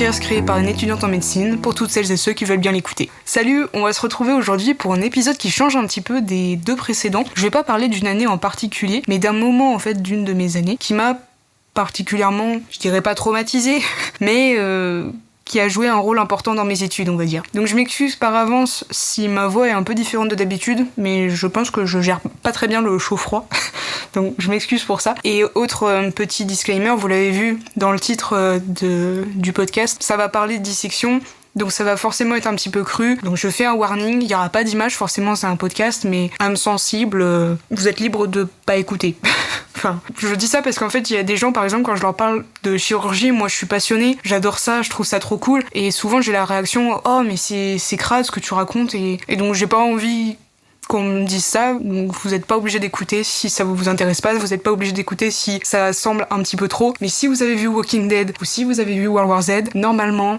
podcast créé par une étudiante en médecine pour toutes celles et ceux qui veulent bien l'écouter. Salut, on va se retrouver aujourd'hui pour un épisode qui change un petit peu des deux précédents. Je vais pas parler d'une année en particulier, mais d'un moment en fait d'une de mes années qui m'a particulièrement, je dirais pas traumatisée, mais qui a joué un rôle important dans mes études, on va dire. Donc je m'excuse par avance si ma voix est un peu différente de d'habitude, mais je pense que je gère pas très bien le chaud-froid. Donc je m'excuse pour ça. Et autre petit disclaimer, vous l'avez vu dans le titre du podcast, ça va parler de dissection, donc ça va forcément être un petit peu cru. Donc je fais un warning, il n'y aura pas d'image, forcément c'est un podcast, mais âme sensible, vous êtes libre de pas écouter. Enfin, je dis ça parce qu'en fait, il y a des gens, par exemple, quand je leur parle de chirurgie, moi je suis passionnée, j'adore ça, je trouve ça trop cool, et souvent j'ai la réaction « Oh mais c'est crade ce que tu racontes », et donc j'ai pas envie qu'on me dise ça, donc vous n'êtes pas obligé d'écouter si ça vous intéresse pas, vous n'êtes pas obligé d'écouter si ça semble un petit peu trop, mais si vous avez vu Walking Dead ou si vous avez vu World War Z, normalement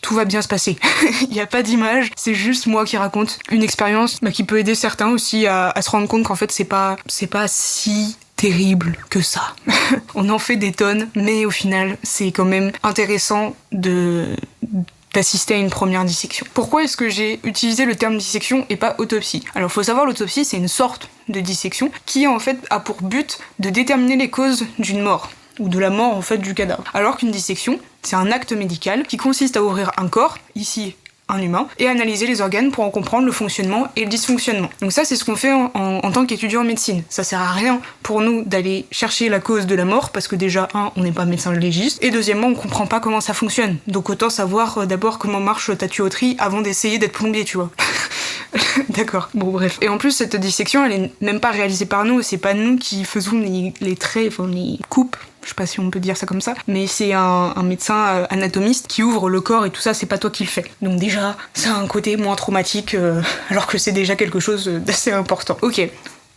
tout va bien se passer. Il n'y a pas d'image, c'est juste moi qui raconte une expérience qui peut aider certains aussi à se rendre compte qu'en fait c'est pas si terrible que ça. On en fait des tonnes, mais au final c'est quand même intéressant d'assister à une première dissection. Pourquoi est-ce que j'ai utilisé le terme dissection et pas autopsie ? Alors faut savoir, l'autopsie c'est une sorte de dissection qui en fait a pour but de déterminer les causes d'une mort, ou de la mort en fait du cadavre. Alors qu'une dissection, c'est un acte médical qui consiste à ouvrir un corps, ici un humain, et analyser les organes pour en comprendre le fonctionnement et le dysfonctionnement. Donc ça c'est ce qu'on fait en tant qu'étudiant en médecine. Ça sert à rien pour nous d'aller chercher la cause de la mort, parce que déjà, on n'est pas médecin légiste, et deuxièmement, on comprend pas comment ça fonctionne. Donc autant savoir d'abord comment marche ta tuyauterie avant d'essayer d'être plombier, tu vois. D'accord, bon bref. Et en plus, cette dissection, elle est même pas réalisée par nous, c'est pas nous qui faisons les traits, enfin les coupes, je sais pas si on peut dire ça comme ça, mais c'est un médecin anatomiste qui ouvre le corps et tout ça, c'est pas toi qui le fais. Donc déjà, ça a un côté moins traumatique, alors que c'est déjà quelque chose d'assez important. Ok.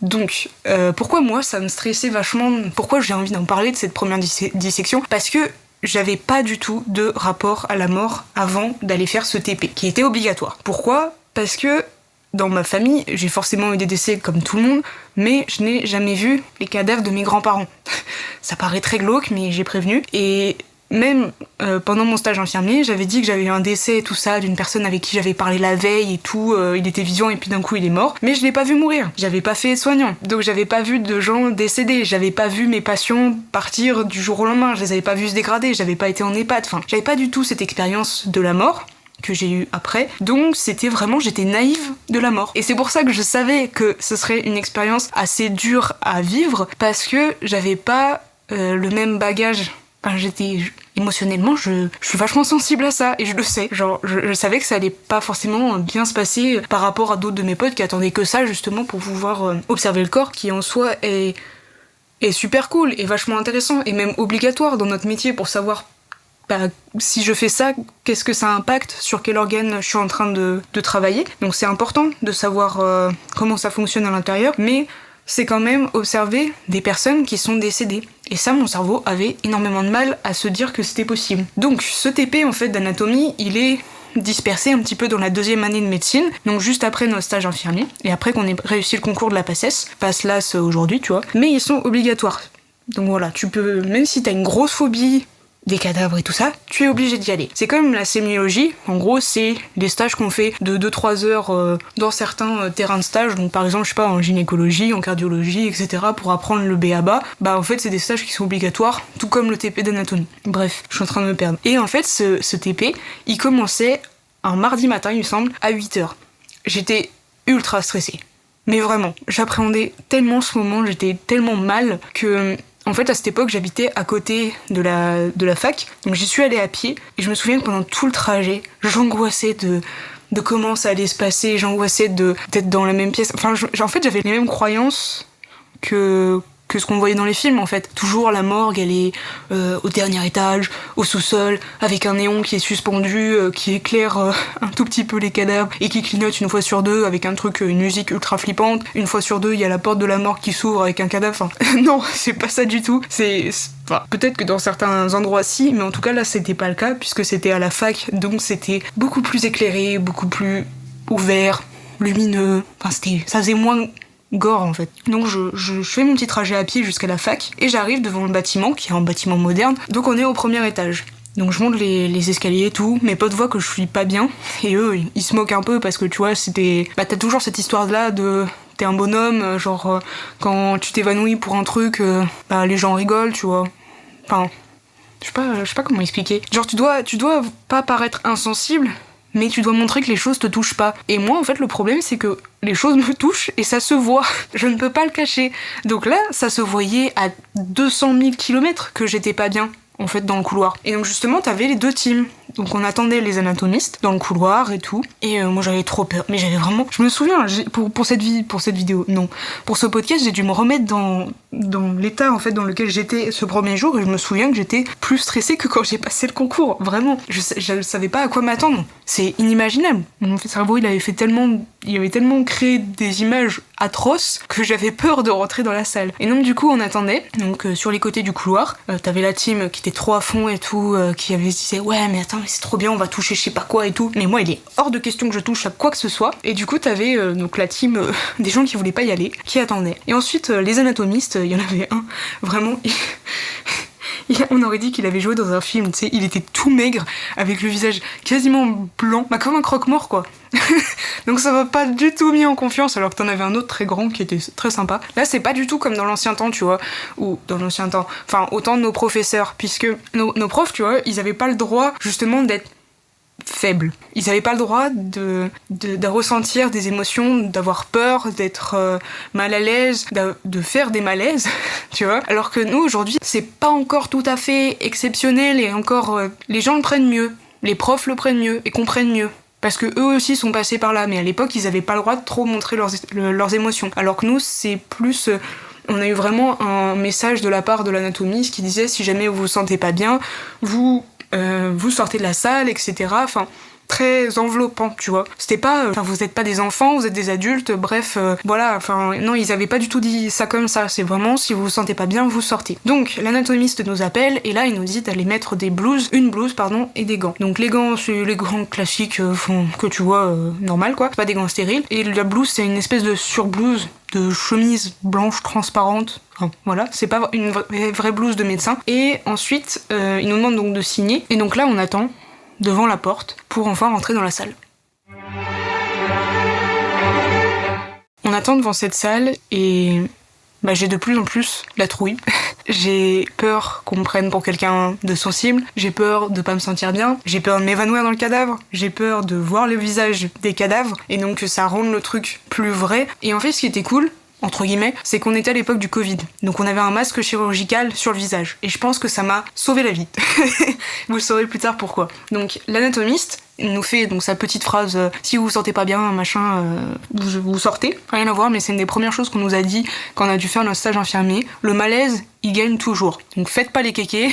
Donc, pourquoi moi ça me stressait vachement, pourquoi j'ai envie d'en parler de cette première dissection ? Parce que j'avais pas du tout de rapport à la mort avant d'aller faire ce TP, qui était obligatoire. Pourquoi ? Parce que dans ma famille, j'ai forcément eu des décès comme tout le monde, mais je n'ai jamais vu les cadavres de mes grands-parents. Ça paraît très glauque, mais j'ai prévenu. Et même pendant mon stage infirmier, j'avais dit que j'avais eu un décès et tout ça d'une personne avec qui j'avais parlé la veille et tout, il était vivant et puis d'un coup il est mort, mais je l'ai pas vu mourir, j'avais pas fait soignant, donc j'avais pas vu de gens décédés, j'avais pas vu mes patients partir du jour au lendemain, je les avais pas vus se dégrader, j'avais pas été en EHPAD, enfin j'avais pas du tout cette expérience de la mort que j'ai eu après, donc j'étais naïve de la mort. Et c'est pour ça que je savais que ce serait une expérience assez dure à vivre, parce que j'avais pas le même bagage. Enfin, émotionnellement, je suis vachement sensible à ça, et je le sais. Genre, je savais que ça allait pas forcément bien se passer par rapport à d'autres de mes potes qui attendaient que ça, justement, pour pouvoir observer le corps, qui en soi est super cool, et vachement intéressant, et même obligatoire dans notre métier pour savoir si je fais ça, qu'est-ce que ça impacte, sur quel organe je suis en train de travailler. Donc c'est important de savoir comment ça fonctionne à l'intérieur, mais c'est quand même observer des personnes qui sont décédées. Et ça, mon cerveau avait énormément de mal à se dire que c'était possible. Donc ce TP en fait d'anatomie, il est dispersé un petit peu dans la deuxième année de médecine, donc juste après notre stage infirmier, et après qu'on ait réussi le concours de la PACES, PASLAS aujourd'hui, tu vois. Mais ils sont obligatoires. Donc voilà, tu peux, même si t'as une grosse phobie des cadavres et tout ça, tu es obligé d'y aller. C'est comme la sémiologie, en gros c'est des stages qu'on fait de 2-3 heures dans certains terrains de stage, donc par exemple je sais pas, en gynécologie, en cardiologie, etc. pour apprendre le b.a.-ba, en fait c'est des stages qui sont obligatoires, tout comme le TP d'anatomie. Bref, je suis en train de me perdre. Et en fait ce TP, il commençait un mardi matin il me semble, à 8h. J'étais ultra stressée. Mais vraiment, j'appréhendais tellement ce moment, j'étais tellement mal que... En fait, à cette époque, j'habitais à côté de la fac, donc j'y suis allée à pied, et je me souviens que pendant tout le trajet, j'angoissais de comment ça allait se passer, j'angoissais d'être dans la même pièce. Enfin, en fait, j'avais les mêmes croyances que ce qu'on voyait dans les films, en fait. Toujours la morgue, elle est au dernier étage, au sous-sol, avec un néon qui est suspendu, qui éclaire un tout petit peu les cadavres, et qui clignote une fois sur deux, avec une musique ultra flippante. Une fois sur deux, il y a la porte de la morgue qui s'ouvre avec un cadavre. Enfin, non, c'est pas ça du tout. Enfin, peut-être que dans certains endroits si, mais en tout cas là, c'était pas le cas, puisque c'était à la fac, donc c'était beaucoup plus éclairé, beaucoup plus ouvert, lumineux. Enfin, ça faisait moins gore en fait. Donc je fais mon petit trajet à pied jusqu'à la fac et j'arrive devant le bâtiment qui est un bâtiment moderne, donc on est au premier étage. Donc je monte les escaliers et tout, mes potes voient que je suis pas bien, et eux, ils se moquent un peu parce que tu vois, t'as toujours cette histoire-là de... T'es un bonhomme, genre quand tu t'évanouis pour un truc, les gens rigolent, tu vois. Enfin, je sais pas comment expliquer. Genre tu dois pas paraître insensible, mais tu dois montrer que les choses te touchent pas. Et moi, en fait, le problème, c'est que les choses me touchent et ça se voit. Je ne peux pas le cacher. Donc là, ça se voyait à 200 000 km que j'étais pas bien, en fait, dans le couloir. Et donc justement, t'avais les deux teams. Donc on attendait les anatomistes dans le couloir et tout. Et moi j'avais trop peur. Mais j'avais vraiment... Je me souviens, pour cette vidéo, non. Pour ce podcast, j'ai dû me remettre dans l'état en fait dans lequel j'étais ce premier jour. Et je me souviens que j'étais plus stressée que quand j'ai passé le concours. Vraiment. Je savais pas à quoi m'attendre. C'est inimaginable. Mon cerveau, il avait tellement créé des images atroces que j'avais peur de rentrer dans la salle. Et donc du coup on attendait. Donc sur les côtés du couloir, t'avais la team qui était trop à fond et tout, qui avait disait ouais mais attends mais c'est trop bien, on va toucher je sais pas quoi et tout. Mais moi il est hors de question que je touche à quoi que ce soit. Et du coup t'avais donc la team des gens qui voulaient pas y aller, qui attendaient. Et ensuite les anatomistes, il y en avait un, vraiment... On aurait dit qu'il avait joué dans un film, tu sais, il était tout maigre, avec le visage quasiment blanc, comme un croque-mort quoi. Donc ça m'a pas du tout mis en confiance, alors que t'en avais un autre très grand qui était très sympa. Là c'est pas du tout comme dans l'ancien temps, tu vois, ou dans l'ancien temps, enfin au temps de nos professeurs, puisque nos profs, tu vois, ils avaient pas le droit justement d'être faibles. Ils avaient pas le droit de ressentir des émotions, d'avoir peur, d'être mal à l'aise, de faire des malaises, tu vois. Alors que nous, aujourd'hui, c'est pas encore tout à fait exceptionnel et encore, les gens le prennent mieux, les profs le prennent mieux et comprennent mieux. Parce que eux aussi sont passés par là, mais à l'époque, ils avaient pas le droit de trop montrer leurs émotions. Alors que nous, c'est plus... on a eu vraiment un message de la part de l'anatomiste qui disait si jamais vous vous sentez pas bien, vous sortez de la salle, etc. Enfin, très enveloppant, tu vois. C'était pas, vous êtes pas des enfants, vous êtes des adultes, bref, voilà, enfin, non, ils avaient pas du tout dit ça comme ça, c'est vraiment, si vous vous sentez pas bien, vous sortez. Donc, l'anatomiste nous appelle, et là, il nous dit d'aller mettre une blouse, et des gants. Donc, les gants, c'est les gants classiques, que tu vois, normal, quoi, c'est pas des gants stériles, et la blouse, c'est une espèce de surblouse, de chemise blanche transparente. Enfin, voilà, c'est pas une vraie blouse de médecin. Et ensuite, il nous demande donc de signer. Et donc là, on attend devant la porte pour enfin rentrer dans la salle. On attend devant cette salle et j'ai de plus en plus la trouille. J'ai peur qu'on me prenne pour quelqu'un de sensible, j'ai peur de pas me sentir bien, j'ai peur de m'évanouir dans le cadavre, j'ai peur de voir le visage des cadavres et donc que ça rende le truc plus vrai. Et en fait, ce qui était cool, entre guillemets, c'est qu'on était à l'époque du Covid. Donc on avait un masque chirurgical sur le visage. Et je pense que ça m'a sauvé la vie. Vous le saurez plus tard pourquoi. Donc l'anatomiste nous fait donc sa petite phrase si vous vous sentez pas bien, machin, vous sortez. Rien à voir, mais c'est une des premières choses qu'on nous a dit quand on a dû faire notre stage infirmier. Le malaise, il gagne toujours. Donc faites pas les kékés.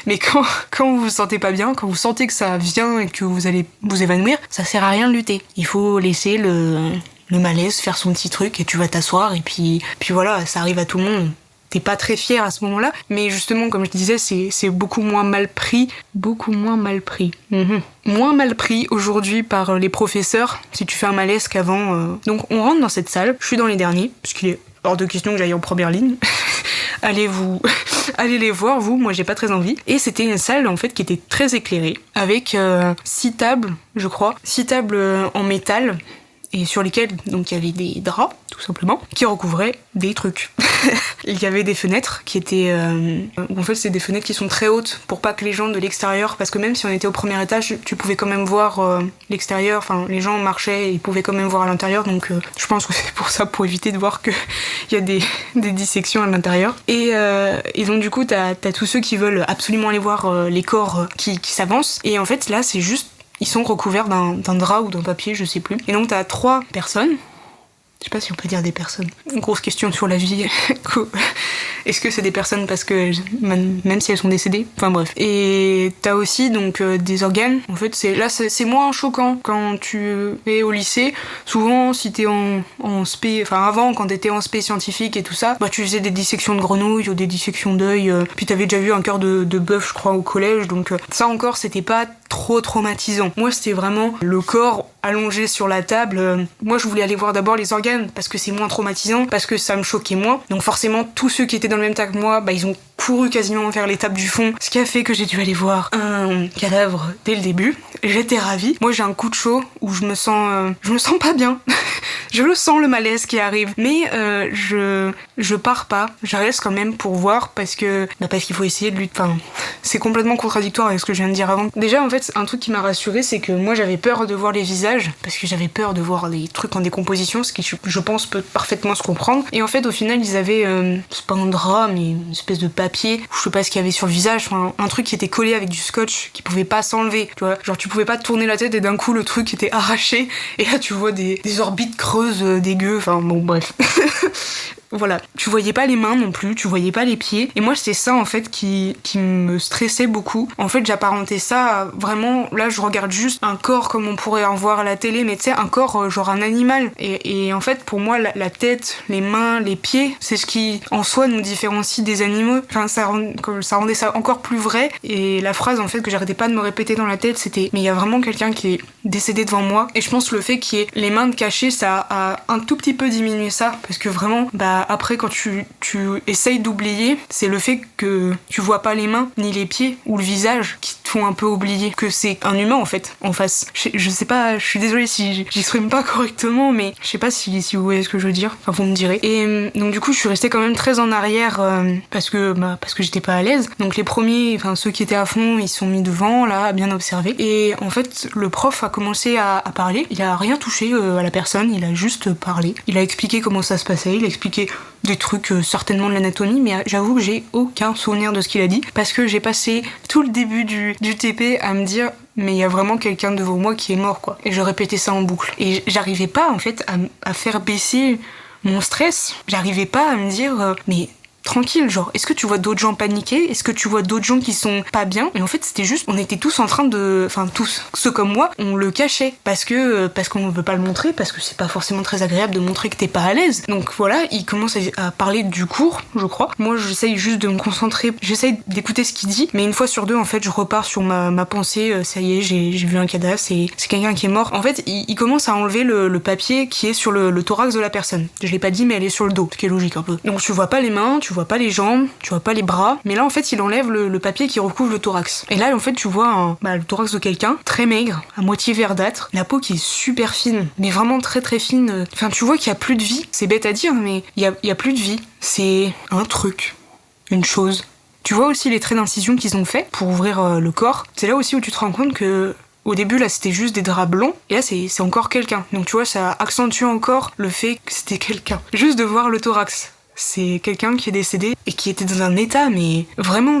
Mais quand vous vous sentez pas bien, quand vous sentez que ça vient et que vous allez vous évanouir, ça sert à rien de lutter. Il faut laisser le malaise faire son petit truc et tu vas t'asseoir et puis voilà, ça arrive à tout le monde. T'es pas très fier à ce moment-là, mais justement, comme je disais, c'est beaucoup moins mal pris. Moins mal pris aujourd'hui par les professeurs si tu fais un malaise qu'avant. Donc on rentre dans cette salle, je suis dans les derniers, parce qu'il est hors de question que j'aille en première ligne. Allez les voir, vous, moi j'ai pas très envie. Et c'était une salle en fait qui était très éclairée, avec 6 tables, je crois, 6 tables en métal, et sur lesquelles donc il y avait des draps, tout simplement, qui recouvraient des trucs. Il y avait des fenêtres qui étaient... en fait, c'est des fenêtres qui sont très hautes pour pas que les gens de l'extérieur... Parce que même si on était au premier étage, tu pouvais quand même voir l'extérieur. Enfin, les gens marchaient et ils pouvaient quand même voir à l'intérieur. Donc, je pense que c'est pour ça, pour éviter de voir qu'il y a des dissections à l'intérieur. Et donc, du coup, t'as tous ceux qui veulent absolument aller voir les corps qui s'avancent. Et en fait, là, c'est juste... Ils sont recouverts d'un drap ou d'un papier, je sais plus. Et donc, t'as 3 personnes... Je sais pas si on peut dire des personnes. Une grosse question sur la vie. Est-ce que c'est des personnes parce que même si elles sont décédées, enfin bref. Et t'as aussi donc des organes. En fait, c'est moins choquant quand tu es au lycée. Souvent, si t'es en spé, enfin avant quand t'étais en spé scientifique et tout ça, tu faisais des dissections de grenouilles ou des dissections d'œil. Puis t'avais déjà vu un cœur de bœuf, je crois, au collège. Donc ça encore, c'était pas trop traumatisant. Moi, c'était vraiment le corps allongé sur la table. Moi, je voulais aller voir d'abord les organes parce que c'est moins traumatisant, parce que ça me choquait moins. Donc forcément, tous ceux qui étaient dans le même tas que moi, ils ont couru quasiment vers l'étape du fond, ce qui a fait que j'ai dû aller voir un cadavre dès le début. J'étais ravie. Moi j'ai un coup de chaud où je me sens pas bien. Je le sens, le malaise qui arrive, mais je pars pas, je reste quand même pour voir parce qu'il faut essayer de lui... Enfin, c'est complètement contradictoire avec ce que je viens de dire avant. Déjà en fait, un truc qui m'a rassurée, c'est que moi j'avais peur de voir les visages, parce que j'avais peur de voir les trucs en décomposition, ce qui je pense peut parfaitement se comprendre. Et en fait au final ils avaient, c'est pas un drap, mais une espèce de papier, je sais pas ce qu'il y avait sur le visage, enfin, un truc qui était collé avec du scotch, qui pouvait pas s'enlever, tu vois. Genre tu pouvais pas tourner la tête et d'un coup le truc était arraché, et là tu vois des orbites creuses dégueu, enfin bon bref. Voilà, tu voyais pas les mains non plus, tu voyais pas les pieds. Et moi, c'est ça en fait qui me stressait beaucoup. En fait, j'apparentais ça à vraiment, là, je regarde juste un corps comme on pourrait en voir à la télé, mais tu sais, un corps genre un animal. Et en fait, pour moi, la tête, les mains, les pieds, c'est ce qui en soi nous différencie des animaux. Enfin, ça rendait ça encore plus vrai. Et la phrase en fait que j'arrêtais pas de me répéter dans la tête, c'était mais il y a vraiment quelqu'un qui est décédé devant moi. Et je pense que le fait qu'il y ait les mains cachées, ça a un tout petit peu diminué ça, parce que vraiment, après quand tu essayes d'oublier, c'est le fait que tu vois pas les mains ni les pieds ou le visage qui te font un peu oublier que c'est un humain en fait en face. Je sais pas, je suis désolée si j'exprime pas correctement, mais je sais pas si vous voyez ce que je veux dire, enfin vous me direz. Et donc du coup je suis restée quand même très en arrière parce que j'étais pas à l'aise. Donc les premiers, enfin ceux qui étaient à fond, ils se sont mis devant là à bien observer. Et en fait le prof a commencé à parler, il a rien touché à la personne, il a juste parlé. Il a expliqué comment ça se passait, il a expliqué des trucs certainement de l'anatomie, mais j'avoue que j'ai aucun souvenir de ce qu'il a dit, parce que j'ai passé tout le début du TP à me dire mais il y a vraiment quelqu'un devant moi qui est mort quoi. Et je répétais ça en boucle. Et j'arrivais pas en fait à faire baisser mon stress, j'arrivais pas à me dire mais tranquille, genre, est-ce que tu vois d'autres gens paniquer? Est-ce que tu vois d'autres gens qui sont pas bien? Et en fait, c'était juste, on était tous en train de... Enfin, tous, ceux comme moi, on le cachait. Parce qu'on ne veut pas le montrer, parce que c'est pas forcément très agréable de montrer que t'es pas à l'aise. Donc voilà, il commence à parler du cours, je crois. Moi, j'essaye juste de me concentrer, j'essaye d'écouter ce qu'il dit, mais une fois sur deux, en fait, je repars sur ma pensée, ça y est, j'ai vu un cadavre, c'est quelqu'un qui est mort. En fait, il commence à enlever le papier qui est sur le thorax de la personne. Je l'ai pas dit, mais elle est sur le dos, ce qui est logique un peu. Donc tu vois pas les mains, tu vois pas les jambes, tu vois pas les bras, mais là en fait il enlève le papier qui recouvre le thorax. Et là en fait tu vois le thorax de quelqu'un, très maigre, à moitié verdâtre, la peau qui est super fine, mais vraiment très très fine. Enfin tu vois qu'il y a plus de vie, c'est bête à dire mais il y a plus de vie. C'est un truc, une chose. Tu vois aussi les traits d'incision qu'ils ont fait pour ouvrir le corps. C'est là aussi où tu te rends compte que au début, là, c'était juste des draps blancs, et là, c'est encore quelqu'un. Donc, tu vois, ça accentue encore le fait que c'était quelqu'un. Juste de voir le thorax. C'est quelqu'un qui est décédé et qui était dans un état, mais vraiment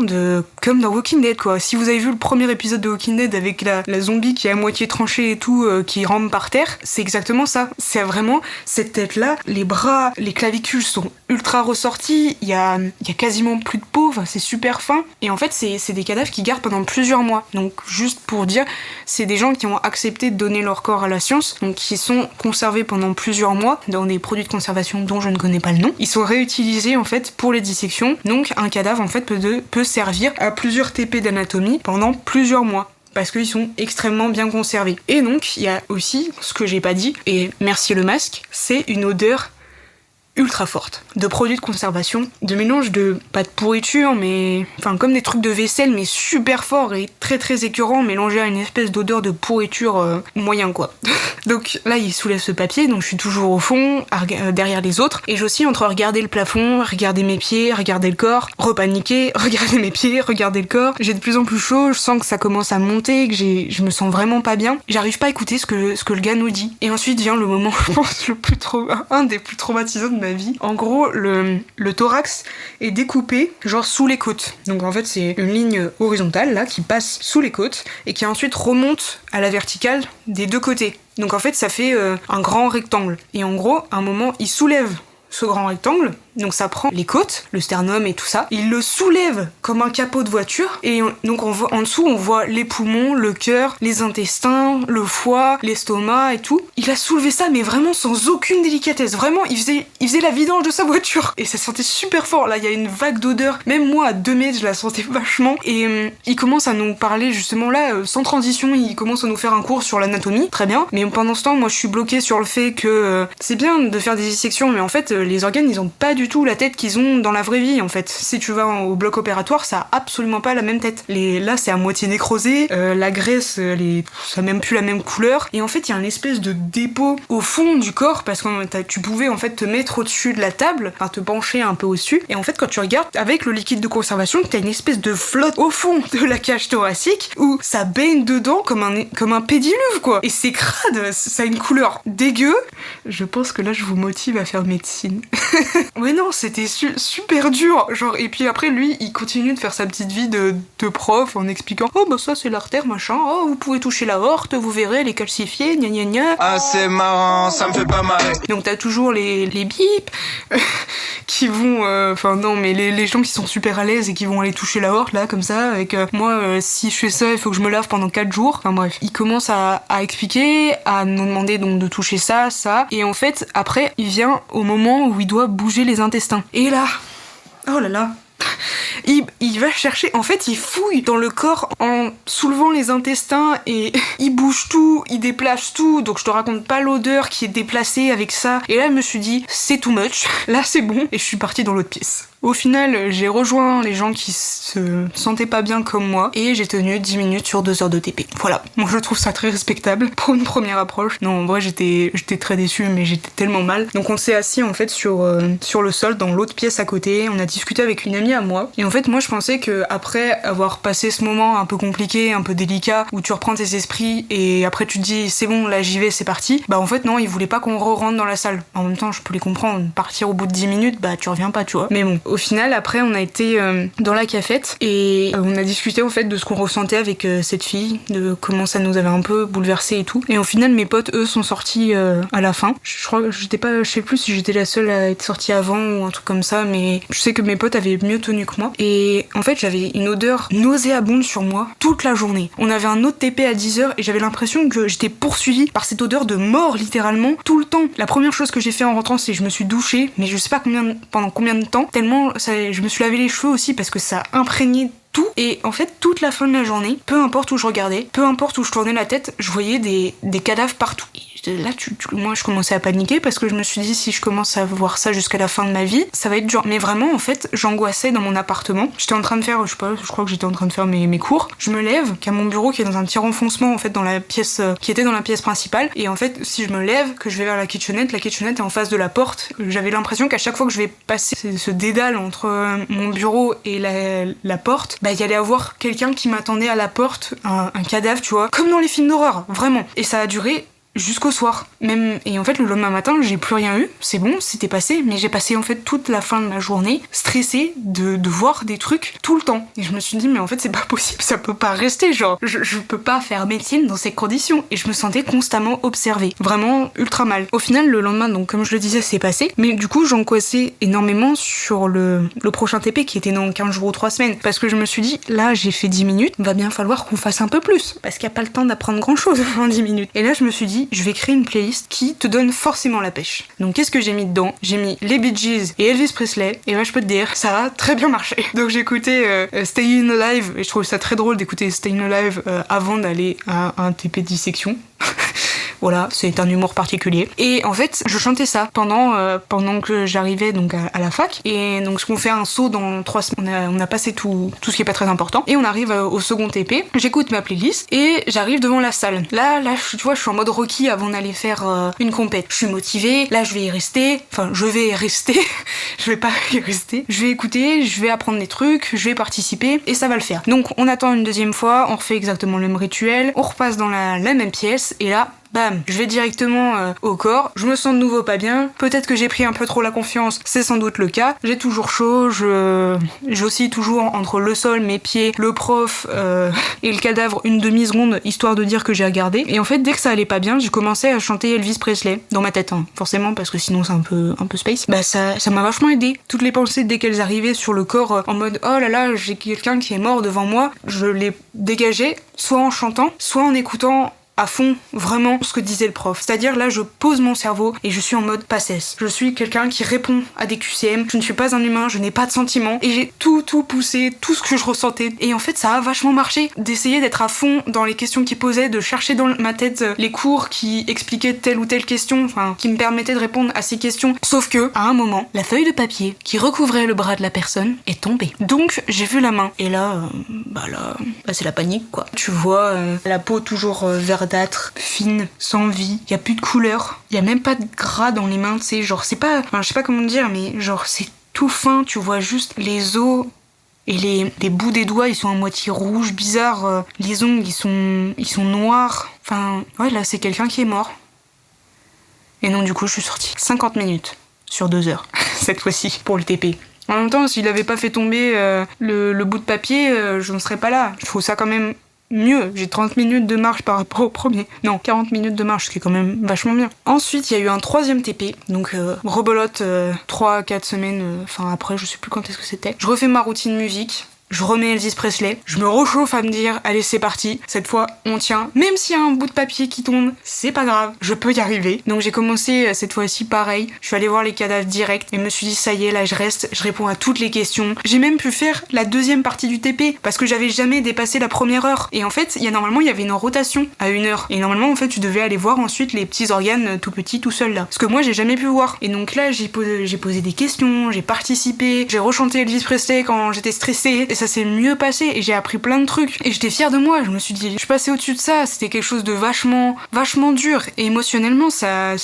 comme dans Walking Dead, quoi. Si vous avez vu le premier épisode de Walking Dead avec la zombie qui est à moitié tranchée et tout, qui rampe par terre, c'est exactement ça. C'est vraiment cette tête-là, les bras, les clavicules sont ultra ressortis, il y a quasiment plus de peau, enfin, c'est super fin. Et en fait, c'est des cadavres qui gardent pendant plusieurs mois. Donc, juste pour dire, c'est des gens qui ont accepté de donner leur corps à la science, donc qui sont conservés pendant plusieurs mois dans des produits de conservation dont je ne connais pas le nom. Ils sont réutilisés en fait pour les dissections. Donc un cadavre en fait peut servir à plusieurs TP d'anatomie pendant plusieurs mois, parce qu'ils sont extrêmement bien conservés. Et donc il y a aussi ce que j'ai pas dit, et merci le masque, c'est une odeur ultra forte de produits de conservation, de mélange de, pas de pourriture, mais enfin comme des trucs de vaisselle, mais super fort et très très écœurant, mélangé à une espèce d'odeur de pourriture moyen quoi. Donc là il soulève ce papier, donc je suis toujours au fond, derrière les autres, et j'oscille entre regarder le plafond, regarder mes pieds, regarder le corps, repaniquer, regarder mes pieds, regarder le corps. J'ai de plus en plus chaud, je sens que ça commence à monter, que je me sens vraiment pas bien. J'arrive pas à écouter ce que le gars nous dit. Et ensuite vient le moment, je pense, un des plus traumatisants de ma vie. En gros, le thorax est découpé genre sous les côtes. Donc en fait c'est une ligne horizontale là qui passe sous les côtes et qui ensuite remonte à la verticale des deux côtés. Donc en fait ça fait un grand rectangle. Et en gros, à un moment, il soulève ce grand rectangle, donc ça prend les côtes, le sternum et tout ça, il le soulève comme un capot de voiture, et donc en dessous on voit les poumons, le cœur, les intestins, le foie, l'estomac et tout. Il a soulevé ça mais vraiment sans aucune délicatesse, vraiment il faisait la vidange de sa voiture, et ça sentait super fort. Là il y a une vague d'odeur, même moi à 2 mètres je la sentais vachement, et il commence à nous parler justement là, sans transition, il commence à nous faire un cours sur l'anatomie, très bien, mais pendant ce temps moi je suis bloquée sur le fait que c'est bien de faire des dissections, mais en fait les organes ils ont pas du du tout la tête qu'ils ont dans la vraie vie en fait. Si tu vas au bloc opératoire, ça a absolument pas la même tête. Là c'est à moitié nécrosé, la graisse ça a même plus la même couleur, et en fait il y a une espèce de dépôt au fond du corps parce que tu pouvais en fait te mettre au-dessus de la table, enfin te pencher un peu au-dessus, et en fait quand tu regardes avec le liquide de conservation, t'as une espèce de flotte au fond de la cage thoracique où ça baigne dedans comme un pédiluve quoi, et c'est crade, ça a une couleur dégueu. Je pense que là je vous motive à faire médecine. Ouais non, c'était super dur, genre, et puis après lui il continue de faire sa petite vie de prof en expliquant oh bah ça c'est l'artère machin, oh vous pouvez toucher la horte, vous verrez elle est calcifiée, gna gna gna. Ah c'est marrant, ça me fait pas marrer. Donc t'as toujours les bips qui vont, enfin non mais les gens qui sont super à l'aise et qui vont aller toucher la horte là comme ça, avec moi si je fais ça il faut que je me lave pendant 4 jours, enfin bref. Il commence à expliquer, à nous demander donc de toucher ça, et en fait après il vient au moment où il doit bouger les intestins. Et là, oh là là, il va chercher, en fait il fouille dans le corps en soulevant les intestins et il bouge tout, il déplace tout, donc je te raconte pas l'odeur qui est déplacée avec ça. Et là je me suis dit c'est too much, là c'est bon, et je suis partie dans l'autre pièce. Au final, j'ai rejoint les gens qui se sentaient pas bien comme moi et j'ai tenu 10 minutes sur 2 heures de TP. Voilà, moi je trouve ça très respectable pour une première approche. Non, en vrai j'étais très déçue, mais j'étais tellement mal. Donc on s'est assis en fait sur le sol dans l'autre pièce à côté, on a discuté avec une amie à moi. Et en fait moi je pensais que après avoir passé ce moment un peu compliqué, un peu délicat, où tu reprends tes esprits et après tu te dis c'est bon, là j'y vais, c'est parti. Bah en fait non, ils voulaient pas qu'on rentre dans la salle. En même temps je peux les comprendre, partir au bout de 10 minutes, bah tu reviens pas, tu vois. Mais bon. Au final, après, on a été dans la cafette et on a discuté en fait de ce qu'on ressentait avec cette fille, de comment ça nous avait un peu bouleversé et tout. Et au final, mes potes, eux, sont sortis à la fin. Je crois que je sais plus si j'étais la seule à être sortie avant ou un truc comme ça, mais je sais que mes potes avaient mieux tenu que moi. Et en fait, j'avais une odeur nauséabonde sur moi toute la journée. On avait un autre TP à 10h et j'avais l'impression que j'étais poursuivie par cette odeur de mort littéralement tout le temps. La première chose que j'ai fait en rentrant, c'est que je me suis douchée, mais je sais pas pendant combien de temps, tellement je me suis lavé les cheveux aussi parce que ça imprégné tout. Et en fait toute la fin de la journée, peu importe où je regardais, peu importe où je tournais la tête, je voyais des cadavres partout. Et là moi je commençais à paniquer parce que je me suis dit si je commence à voir ça jusqu'à la fin de ma vie, ça va être dur. Mais vraiment en fait j'angoissais dans mon appartement. J'étais en train de faire, je crois que j'étais en train de faire mes cours. Je me lève, qu'il y a mon bureau qui est dans un petit renfoncement en fait dans la pièce qui était dans la pièce principale. Et en fait si je me lève, que je vais vers la kitchenette est en face de la porte. J'avais l'impression qu'à chaque fois que je vais passer ce dédale entre mon bureau et la porte, bah il y allait avoir quelqu'un qui m'attendait à la porte, un cadavre, tu vois, comme dans les films d'horreur, vraiment. Et ça a duré jusqu'au soir même, et en fait le lendemain matin j'ai plus rien eu, c'est bon, c'était passé, mais j'ai passé en fait toute la fin de ma journée stressée de voir des trucs tout le temps, et je me suis dit mais en fait c'est pas possible, ça peut pas rester, genre je peux pas faire médecine dans ces conditions, et je me sentais constamment observée, vraiment ultra mal. Au final le lendemain, donc comme je le disais, c'est passé, mais du coup j'angoissais énormément sur le prochain TP qui était dans 15 jours ou 3 semaines, parce que je me suis dit là j'ai fait 10 minutes, va bien falloir qu'on fasse un peu plus, parce qu'il y a pas le temps d'apprendre grand chose en 10 minutes. Et là je me suis dit je vais créer une playlist qui te donne forcément la pêche. Donc qu'est-ce que j'ai mis dedans? J'ai mis les Bee Gees et Elvis Presley, et là je peux te dire, ça a très bien marché. Donc j'ai écouté Stayin' Alive, et je trouve ça très drôle d'écouter Stayin' Alive avant d'aller à un TP de dissection. Voilà, c'est un humour particulier. Et en fait, je chantais ça pendant que j'arrivais donc à la fac. Et donc, ce qu'on fait un saut dans 3 semaines, on a passé tout ce qui est pas très important. Et on arrive au second TP. J'écoute ma playlist et j'arrive devant la salle. Là, tu vois, je suis en mode Rocky avant d'aller faire une compète. Je suis motivée. Là, je vais y rester. Enfin, je vais y rester. Je vais pas y rester. Je vais écouter, je vais apprendre des trucs, je vais participer et ça va le faire. Donc, on attend une deuxième fois, on refait exactement le même rituel, on repasse dans la même pièce et là, bam, je vais directement au corps, je me sens de nouveau pas bien, peut-être que j'ai pris un peu trop la confiance, c'est sans doute le cas, j'ai toujours chaud, j'oscille toujours entre le sol, mes pieds, le prof et le cadavre une demi-seconde, histoire de dire que j'ai regardé. Et en fait, dès que ça allait pas bien, j'ai commencé à chanter Elvis Presley, dans ma tête, hein, forcément, parce que sinon c'est un peu space. Bah ça m'a vachement aidé. Toutes les pensées, dès qu'elles arrivaient sur le corps, en mode oh là là, j'ai quelqu'un qui est mort devant moi, je les dégageais, soit en chantant, soit en écoutant à fond vraiment ce que disait le prof. C'est-à-dire là je pose mon cerveau et je suis en mode passesse. Je suis quelqu'un qui répond à des QCM, je ne suis pas un humain, je n'ai pas de sentiments et j'ai tout poussé, tout ce que je ressentais. Et en fait ça a vachement marché d'essayer d'être à fond dans les questions qu'il posait, de chercher dans ma tête les cours qui expliquaient telle ou telle question, enfin qui me permettaient de répondre à ces questions. Sauf que à un moment, la feuille de papier qui recouvrait le bras de la personne est tombée. Donc j'ai vu la main et là c'est la panique quoi. Tu vois la peau toujours verdâtre, fine, sans vie, y a plus de couleur, y a même pas de gras dans les mains, tu sais, genre c'est pas, enfin je sais pas comment dire, mais genre c'est tout fin, tu vois juste les os et les bouts des doigts ils sont à moitié rouges, bizarres, les ongles ils sont noirs, enfin ouais là c'est quelqu'un qui est mort. Et non du coup je suis sortie 50 minutes sur 2 heures cette fois-ci pour le TP. En même temps s'il avait pas fait tomber le bout de papier je ne serais pas là, je trouve ça quand même mieux, j'ai 30 minutes de marche par rapport au premier. Non, 40 minutes de marche, ce qui est quand même vachement bien. Ensuite, il y a eu un 3e TP, donc rebelote 3-4 semaines, enfin après, je sais plus quand est-ce que c'était. Je refais ma routine musique. Je remets Elvis Presley, je me réchauffe à me dire allez c'est parti, cette fois on tient, même s'il y a un bout de papier qui tombe, c'est pas grave, je peux y arriver. Donc j'ai commencé cette fois-ci pareil, je suis allée voir les cadavres direct et me suis dit ça y est là je reste, je réponds à toutes les questions. J'ai même pu faire la 2e partie du TP parce que j'avais jamais dépassé la première heure. Et en fait normalement il y avait une rotation à 1 heure et normalement en fait tu devais aller voir ensuite les petits organes tout petits tout seuls là. Parce que moi j'ai jamais pu voir. Et donc là j'ai posé des questions, j'ai participé, j'ai rechanté Elvis Presley quand j'étais stressée. Et ça s'est mieux passé et j'ai appris plein de trucs et j'étais fière de moi, je me suis dit je suis passée au-dessus de ça, c'était quelque chose de vachement dur et émotionnellement ça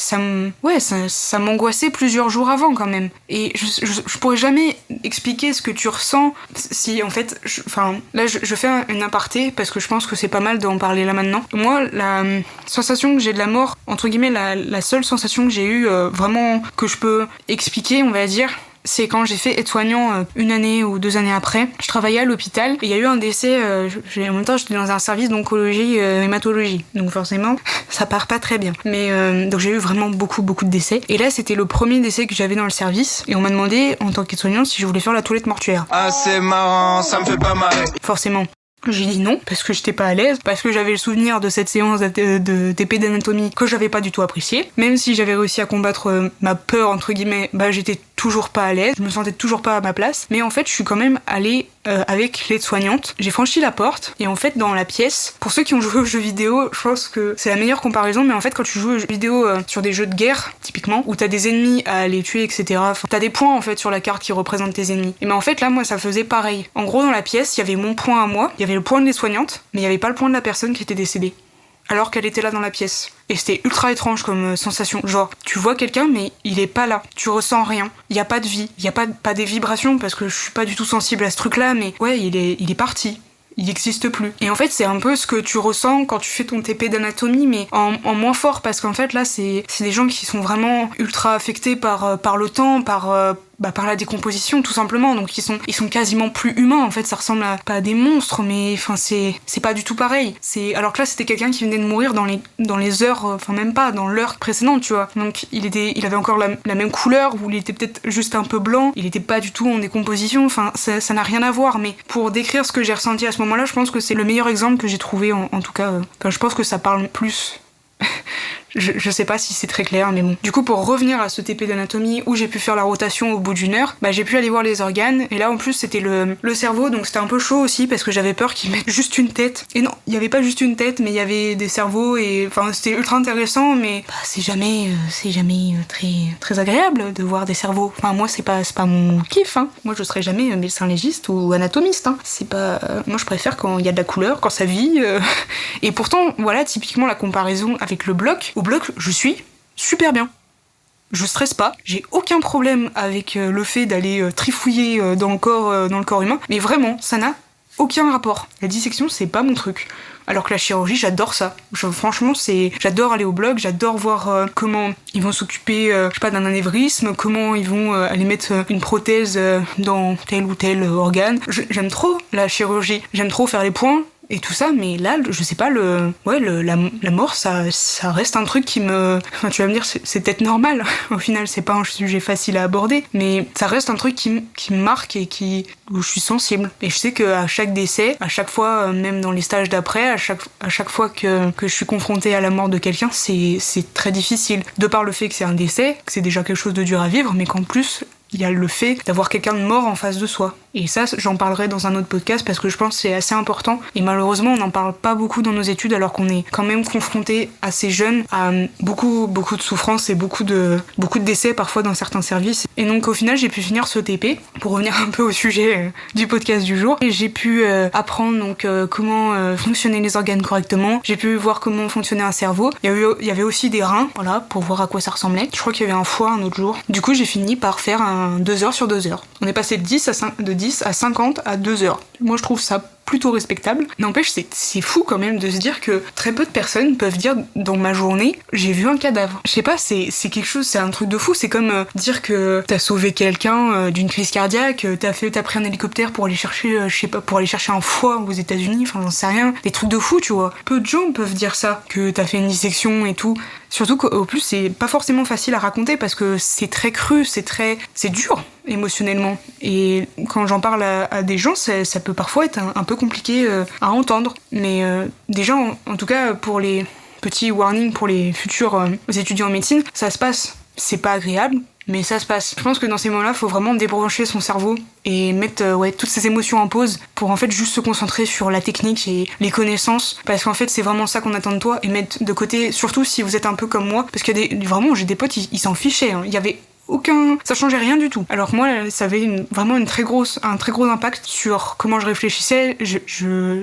m'angoissait plusieurs jours avant quand même et je pourrais jamais expliquer ce que tu ressens si en fait je fais une aparté parce que je pense que c'est pas mal d'en parler là maintenant. Moi la sensation que j'ai de la mort, entre guillemets la seule sensation que j'ai eue vraiment que je peux expliquer on va dire, c'est quand j'ai fait aide-soignant 1 année ou 2 années après. Je travaillais à l'hôpital et il y a eu un décès, en même temps j'étais dans un service d'oncologie hématologie, donc forcément ça part pas très bien. Mais donc j'ai eu vraiment beaucoup de décès. Et là c'était le premier décès que j'avais dans le service et on m'a demandé en tant qu'aide-soignante si je voulais faire la toilette mortuaire. Ah c'est marrant, ça me fait pas marrer. Forcément. J'ai dit non, parce que j'étais pas à l'aise, parce que j'avais le souvenir de cette séance de TP d'anatomie que j'avais pas du tout apprécié. Même si j'avais réussi à combattre ma peur, entre guillemets, j'étais toujours pas à l'aise, je me sentais toujours pas à ma place. Mais en fait, je suis quand même allée avec l'aide-soignante. J'ai franchi la porte, et en fait, dans la pièce, pour ceux qui ont joué aux jeux vidéo, je pense que c'est la meilleure comparaison, mais en fait, quand tu joues aux jeux vidéo sur des jeux de guerre, typiquement, où t'as des ennemis à aller tuer, etc., t'as des points, en fait, sur la carte qui représentent tes ennemis. Et en fait, là, moi, ça faisait pareil. En gros, dans la pièce, il y avait mon point à moi, il y avait le point de l'aide-soignante, mais il y avait pas le point de la personne qui était décédée. Alors qu'elle était là dans la pièce. Et c'était ultra étrange comme sensation. Genre, tu vois quelqu'un, mais il est pas là. Tu ressens rien. Il y a pas de vie. Il y a pas des vibrations, parce que je suis pas du tout sensible à ce truc-là, mais ouais, il est parti. Il n'existe plus. Et en fait, c'est un peu ce que tu ressens quand tu fais ton TP d'anatomie, mais en moins fort, parce qu'en fait, là, c'est des gens qui sont vraiment ultra affectés par le temps, par la décomposition, tout simplement. Donc, ils sont quasiment plus humains. En fait, ça ressemble pas à des monstres, mais c'est pas du tout pareil. Alors que là, c'était quelqu'un qui venait de mourir dans les heures, même pas, dans l'heure précédente, tu vois. Donc, il avait encore la même couleur, ou il était peut-être juste un peu blanc. Il était pas du tout en décomposition. Ça n'a rien à voir. Mais pour décrire ce que j'ai ressenti à ce moment-là, je pense que c'est le meilleur exemple que j'ai trouvé, en tout cas. Je pense que ça parle plus. Je sais pas si c'est très clair, mais bon. Du coup, pour revenir à ce TP d'anatomie où j'ai pu faire la rotation au bout d'1 heure, j'ai pu aller voir les organes. Et là, en plus, c'était le cerveau, donc c'était un peu chaud aussi parce que j'avais peur qu'ils mettent juste une tête. Et non, il y avait pas juste une tête, mais il y avait des cerveaux et c'était ultra intéressant, mais c'est jamais très très agréable de voir des cerveaux. Moi, c'est pas mon kiff. Moi, je serais jamais médecin légiste ou anatomiste. C'est pas. Moi, je préfère quand il y a de la couleur, quand ça vit. Et pourtant, voilà, typiquement la comparaison avec le bloc. Au bloc, je suis super bien. Je stresse pas, j'ai aucun problème avec le fait d'aller trifouiller dans le corps humain, mais vraiment, ça n'a aucun rapport. La dissection, c'est pas mon truc. Alors que la chirurgie, j'adore ça. Franchement, j'adore aller au bloc, j'adore voir comment ils vont s'occuper, d'un anévrisme, comment ils vont aller mettre une prothèse dans tel ou tel organe. J'aime trop la chirurgie, j'aime trop faire les points. et tout ça, mais là, je sais pas, la mort, ça reste un truc qui me... Enfin, tu vas me dire, c'est peut-être normal, au final, c'est pas un sujet facile à aborder, mais ça reste un truc qui me marque et où je suis sensible. Et je sais qu'à chaque décès, à chaque fois, même dans les stages d'après, à chaque fois que je suis confrontée à la mort de quelqu'un, c'est très difficile. De par le fait que c'est un décès, que c'est déjà quelque chose de dur à vivre, mais qu'en plus, il y a le fait d'avoir quelqu'un de mort en face de soi. Et ça, j'en parlerai dans un autre podcast parce que je pense que c'est assez important. Et malheureusement, on n'en parle pas beaucoup dans nos études alors qu'on est quand même confronté assez jeune à beaucoup de souffrances et beaucoup de décès parfois dans certains services. Et donc au final, j'ai pu finir ce TP pour revenir un peu au sujet du podcast du jour. Et j'ai pu apprendre donc comment fonctionnaient les organes correctement. J'ai pu voir comment fonctionnait un cerveau. Il y avait aussi des reins, voilà, pour voir à quoi ça ressemblait. Je crois qu'il y avait un foie un autre jour. Du coup, j'ai fini par faire 2 heures sur 2 heures. On est passé de 10 à 50 à 2 heures. Moi, je trouve ça plutôt respectable. N'empêche, c'est fou quand même de se dire que très peu de personnes peuvent dire dans ma journée, j'ai vu un cadavre. Je sais pas, c'est quelque chose, c'est un truc de fou. C'est comme dire que t'as sauvé quelqu'un d'une crise cardiaque, t'as pris un hélicoptère pour aller chercher, pour aller chercher un foie aux États-Unis, enfin j'en sais rien. Des trucs de fou, tu vois. Peu de gens peuvent dire ça, que t'as fait une dissection et tout. Surtout qu'au plus, c'est pas forcément facile à raconter parce que c'est très cru, c'est dur émotionnellement. Et quand j'en parle à des gens, ça peut parfois être un peu compliqué à entendre. Mais déjà, en tout cas, pour les petits warnings pour les futurs étudiants en médecine, ça se passe. C'est pas agréable, mais ça se passe. Je pense que dans ces moments-là, il faut vraiment débrancher son cerveau et mettre toutes ces émotions en pause pour en fait juste se concentrer sur la technique et les connaissances, parce qu'en fait c'est vraiment ça qu'on attend de toi, et mettre de côté, surtout si vous êtes un peu comme moi, parce que vraiment j'ai des potes, ils s'en fichaient, hein. Il y avait ça changeait rien du tout. Alors que moi, ça avait vraiment un très gros impact sur comment je réfléchissais.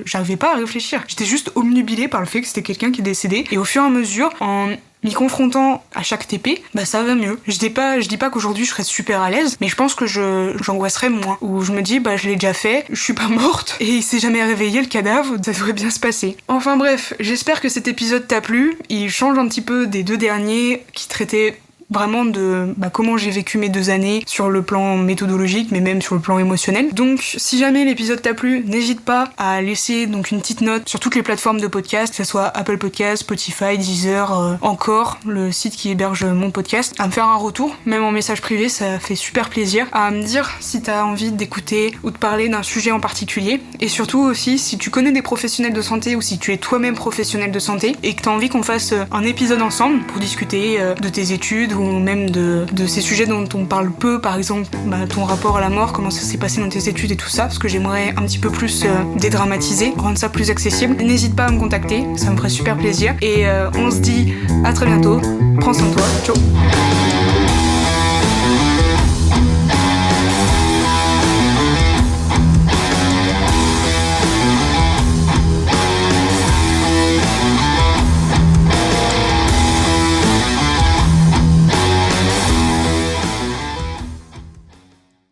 J'arrivais pas à réfléchir. J'étais juste obnubilée par le fait que c'était quelqu'un qui est décédé. Et au fur et à mesure, en m'y confrontant à chaque TP, ça va mieux. Je dis pas qu'aujourd'hui je serais super à l'aise, mais je pense que j'angoisserais moins. Ou je me dis, je l'ai déjà fait, je suis pas morte, et il s'est jamais réveillé le cadavre, ça devrait bien se passer. Enfin bref, j'espère que cet épisode t'a plu. Il change un petit peu des 2 derniers qui traitaient vraiment de comment j'ai vécu mes 2 années sur le plan méthodologique, mais même sur le plan émotionnel. Donc si jamais l'épisode t'a plu, n'hésite pas à laisser donc une petite note sur toutes les plateformes de podcast, que ce soit Apple Podcast, Spotify, Deezer, encore le site qui héberge mon podcast, à me faire un retour, même en message privé, ça fait super plaisir, à me dire si t'as envie d'écouter ou de parler d'un sujet en particulier, et surtout aussi si tu connais des professionnels de santé ou si tu es toi-même professionnel de santé et que t'as envie qu'on fasse un épisode ensemble pour discuter de tes études ou même de ces sujets dont on parle peu, par exemple ton rapport à la mort, comment ça s'est passé dans tes études et tout ça, parce que j'aimerais un petit peu plus dédramatiser, rendre ça plus accessible. N'hésite pas à me contacter, ça me ferait super plaisir, et on se dit à très bientôt, prends soin de toi, ciao.